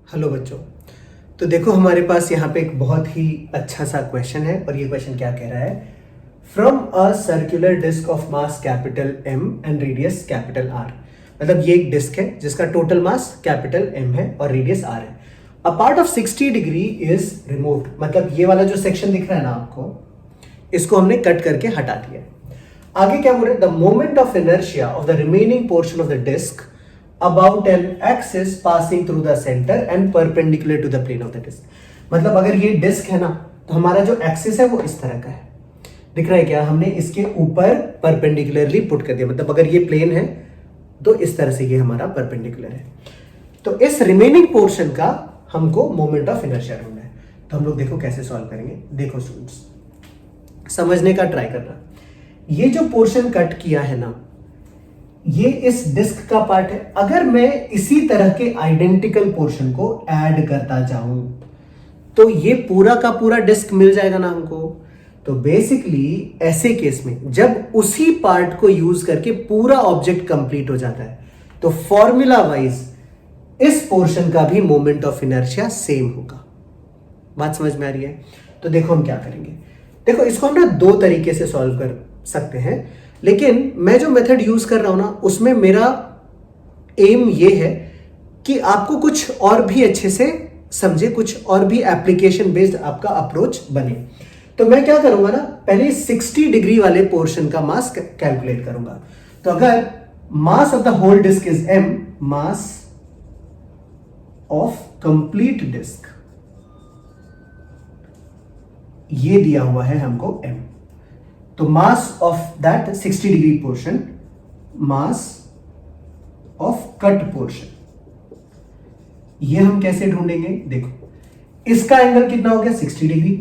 Hello बच्चों। तो देखो हमारे पास यहाँ पे एक बहुत ही अच्छा सा क्वेश्चन है और ये क्वेश्चन क्या कह रहा है, from a circular disc of mass capital M and radius capital R. मतलब ये एक डिस्क है जिसका टोटल मास कैपिटल एम है और रेडियस आर है। A part of 60 degree is removed. मतलब ये वाला जो सेक्शन दिख रहा है ना आपको, इसको हमने कट करके हटा दिया है। आगे क्या बोल रहे हैं, the moment of inertia of the remaining portion of the disc about an axis passing through the center and perpendicular to the plane of the disk। मतलब अगर ये डिस्क है ना, तो हमारा जो एक्सिस है वो इस तरह का है, दिख रहा है क्या, हमने इसके ऊपर परपेंडिकुलरली पुट कर दिया। मतलब अगर ये प्लेन है तो इस तरह से ये हमारा परपेंडिकुलर है। तो इस रिमेनिंग पोर्शन का हमको मोमेंट ऑफ इनर्शिया ढूंढना है। तो हम लोग देखो कैसे सॉल्व करेंगे। देखो स्टूडेंट्स, समझने का ट्राई करना। ये जो पोर्शन कट किया है ना, ये इस डिस्क का पार्ट है। अगर मैं इसी तरह के आइडेंटिकल पोर्शन को ऐड करता जाऊं तो ये पूरा का पूरा डिस्क मिल जाएगा ना हमको। तो बेसिकली ऐसे केस में जब उसी पार्ट को यूज करके पूरा ऑब्जेक्ट कंप्लीट हो जाता है तो फॉर्मूला वाइज इस पोर्शन का भी मोमेंट ऑफ इनर्शिया सेम होगा। बात समझ में आ रही है? तो देखो हम क्या करेंगे। देखो इसको हम ना दो तरीके से सॉल्व कर सकते हैं, लेकिन मैं जो मेथड यूज कर रहा हूं ना उसमें मेरा एम ये है कि आपको कुछ और भी अच्छे से समझे, कुछ और भी एप्लीकेशन बेस्ड आपका अप्रोच बने। तो मैं क्या करूंगा ना, पहले 60 डिग्री वाले पोर्शन का मास कैलकुलेट करूंगा। तो अगर mass of the whole disc is M, mass of complete disc ये दिया हुआ है हमको एम, तो mass of that 60 degree portion, mass of cut portion, ये हम कैसे ढूंढेंगे। देखो इसका एंगल कितना हो गया 60 डिग्री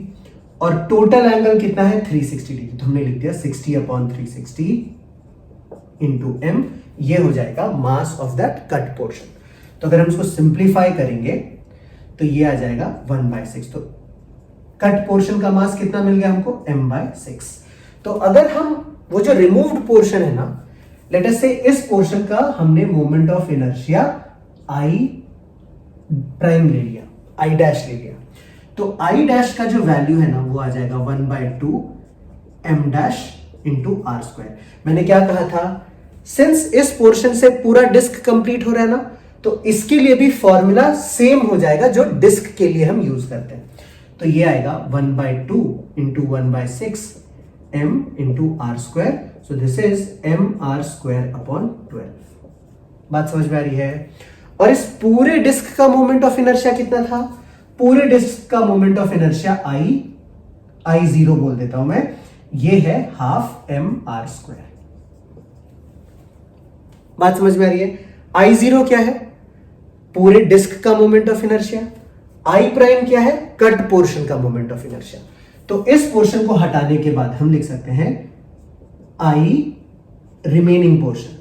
और टोटल एंगल कितना है 360 डिग्री। तो हमने लिख दिया 60/360 इंटू एम, ये हो जाएगा मास ऑफ दैट कट पोर्शन। तो अगर हम इसको सिंप्लीफाई करेंगे तो ये आ जाएगा 1/6। तो कट पोर्शन का मास कितना मिल गया हमको, m/6। तो अगर हम वो जो रिमूव्ड पोर्शन है ना, लेट अस से इस पोर्शन का हमने moment of inertia I prime ले लिया, आई डैश ले लिया, तो आई डैश का जो वैल्यू है ना वो आ जाएगा 1/2 m dash into R square. मैंने क्या कहा था, सिंस इस पोर्शन से पूरा डिस्क कंप्लीट हो रहा है ना, तो इसके लिए भी फॉर्मूला सेम हो जाएगा जो डिस्क के लिए हम यूज करते हैं। तो ये आएगा 1/2 into 1/6 m into R square. So this is mr²/12। बात समझ में आ रही है? और इस पूरे डिस्क का मोमेंट ऑफ इनर्शिया कितना था, पूरे डिस्क का मोमेंट ऑफ इनर्शिया I0 बोल देता हूं मैं, ये है 12 mr²। बात समझ में आ रही है? I0 क्या है, पूरे डिस्क का moment of inertia, I prime क्या है, कट पोर्शन का मोमेंट ऑफ इनर्शिया। तो इस पोर्शन को हटाने के बाद हम लिख सकते हैं I remaining portion,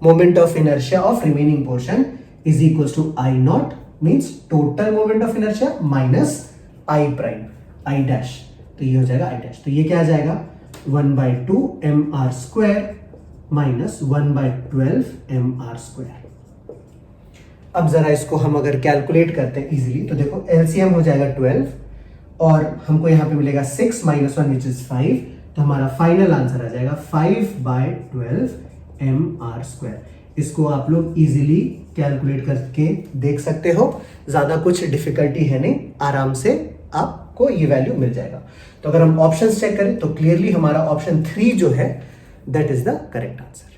moment of inertia of remaining portion is equal to I0 means total moment of inertia minus I prime, I dash. तो ये हो जाएगा आई डैश। तो ये क्या आ जाएगा 1/2 mr² माइनस 1/12 mr²। अब जरा इसको हम अगर कैलकुलेट करते हैं इजीली, तो देखो एलसीएम हो जाएगा 12 और हमको यहां पे मिलेगा 6 - 1 विच इज 5। तो हमारा फाइनल आंसर आ जाएगा 5/12 mr²। इसको आप लोग इजीली कैलकुलेट करके देख सकते हो, ज्यादा कुछ डिफिकल्टी है नहीं, आराम से आपको ये वैल्यू मिल जाएगा। तो अगर हम ऑप्शंस चेक करें तो क्लियरली हमारा ऑप्शन 3 जो है that is the correct answer.